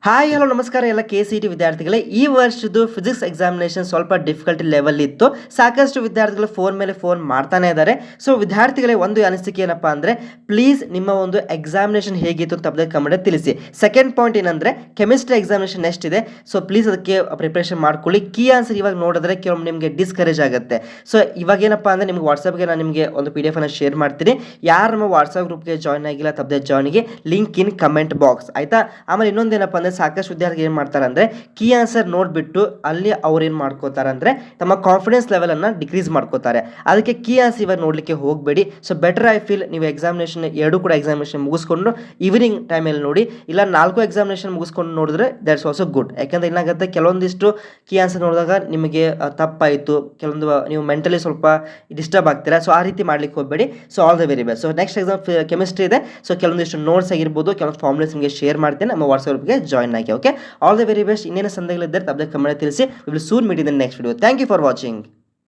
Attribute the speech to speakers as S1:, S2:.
S1: Hi hello ನಮಸ್ಕಾರ ಎಲ್ಲ KCET ವಿದ್ಯಾರ್ಥಿಗಳೇ. ಈ ವರ್ಷದ್ದು ಫಿಸಿಕ್ಸ್ ಎಕ್ಸಾಮಿನೇಷನ್ ಸ್ವಲ್ಪ ಡಿಫಿಕಲ್ಟಿ ಲೆವೆಲ್ ಇತ್ತು. ಸಾಕಷ್ಟು ವಿದ್ಯಾರ್ಥಿಗಳು ಫೋನ್ ಮೇಲೆ ಫೋನ್ ಮಾಡ್ತಾನೆ ಇದ್ದಾರೆ. ಸೊ ವಿದ್ಯಾರ್ಥಿಗಳೇ, ಒಂದು ಅನಿಸಿಕೆ ಏನಪ್ಪ ಅಂದರೆ, ಪ್ಲೀಸ್ ನಿಮ್ಮ ಒಂದು ಎಕ್ಸಾಮಿನೇಷನ್ ಹೇಗಿತ್ತು ಅಂತ ತಪ್ಪದೆ ಕಮೆಂಟ್ ತಿಳಿಸಿ. ಸೆಕೆಂಡ್ ಪಾಯಿಂಟ್ ಏನಂದರೆ, ಕೆಮಿಸ್ಟ್ರಿ ಎಕ್ಸಾಮಿನೇಷನ್ ನೆಕ್ಸ್ಟ್ ಇದೆ. ಸೊ ಪ್ಲೀಸ್ ಅದಕ್ಕೆ ಪ್ರಿಪ್ರೇಷನ್ ಮಾಡ್ಕೊಳ್ಳಿ. ಕೀ ಆನ್ಸರ್ ಇವಾಗ ನೋಡಿದ್ರೆ ಕೆಲವೊಮ್ಮೆ ನಿಮಗೆ ಡಿಸ್ಕರೇಜ್ ಆಗುತ್ತೆ. ಸೊ ಇವಾಗ ಏನಪ್ಪ ಅಂದರೆ, ನಿಮ್ಗೆ ವಾಟ್ಸಪ್ಗೆ ನಾನು ನಿಮಗೆ ಒಂದು PDF ಅನ್ನು ಶೇರ್ ಮಾಡ್ತೀನಿ. ಯಾರು ನಮ್ಮ ವಾಟ್ಸಪ್ ಗ್ರೂಪ್ಗೆ ಜಾಯ್ನ್ ಆಗಿಲ್ಲ ತಪ್ಪದೆ ಜಾಯ್ನಿಗೆ, ಲಿಂಕ್ ಇನ್ ಕಮೆಂಟ್ ಬಾಕ್ಸ್, ಆಯಿತಾ. ಆಮೇಲೆ ಇನ್ನೊಂದೇನಪ್ಪ ಅಂದರೆ, ಸಾಕಷ್ಟು ವಿದ್ಯಾರ್ಥಿಗಳು ಏನು ಮಾಡ್ತಾರೆ ಅಂದರೆ, ಕೀ ಆನ್ಸರ್ ನೋಡಿಬಿಟ್ಟು ಅಲ್ಲಿ ಅವ್ರು ಏನು ಮಾಡ್ಕೋತಾರೆ ಅಂದರೆ, ತಮ್ಮ ಕಾನ್ಫಿಡೆನ್ಸ್ ಲೆವೆಲನ್ನು ಡಿಕ್ರೀಸ್ ಮಾಡ್ಕೋತಾರೆ. ಅದಕ್ಕೆ ಕೀ ಆನ್ಸರ್ ಇವಾಗ ನೋಡಲಿಕ್ಕೆ ಹೋಗಬೇಡಿ. ಸೊ ಬೆಟರ್ ಐ ಫೀಲ್ ನೀವು ಎಕ್ಸಾಮಿನೇಷನ್ ಎರಡು ಕೂಡ ಎಕ್ಸಾಮಿನೇಷನ್ ಮುಗಿಸ್ಕೊಂಡು ಈವ್ನಿಂಗ್ ಟೈಮಲ್ಲಿ ನೋಡಿ, ಇಲ್ಲ 4 ಎಕ್ಸಾಮಿನೇಷನ್ ಮುಗಿಸ್ಕೊಂಡು ನೋಡಿದ್ರೆ ದಟ್ಸ್ ಆಲ್ಸೋ ಗುಡ್. ಯಾಕೆಂದರೆ ಏನಾಗುತ್ತೆ, ಕೆಲವೊಂದಿಷ್ಟು ಕೀ ಆನ್ಸರ್ ನೋಡಿದಾಗ ನಿಮಗೆ ತಪ್ಪಾಯಿತು, ಕೆಲವೊಂದು ನೀವು ಮೆಂಟಲಿ ಸ್ವಲ್ಪ ಡಿಸ್ಟರ್ಬ್ ಆಗ್ತೀರಾ. ಸೊ ಆ ರೀತಿ ಮಾಡ್ಲಿಕ್ಕೆ ಹೋಗಬೇಡಿ. So all the very best. So next exam chemistry ಇದೆ. ಸೊ ಕೆಲವೊಂದಿಷ್ಟು ನೋಟ್ಸ್ ಆಗಿರ್ಬೋದು, ಕೆಲವೊಂದು ಫಾರ್ಮುಲೇಸ್ ನಿಮಗೆ ಶೇರ್ ಮಾಡ್ತೀನಿ. ನಮ್ಮ ವಾಟ್ಸಪ್ ಗ್ರೂಪ್ಗೆ ಜಾಯ್ನ್ ಆಗಿ. Okay, all the very best. ಇನ್ನೇನು ಸಂದೇಹಗಳಿದ್ದರೆ ತಪ್ಪದೆ ಕಮೆಂಟ್ ತಿಳಿಸಿ. We will soon meet in the next video. Thank you for watching.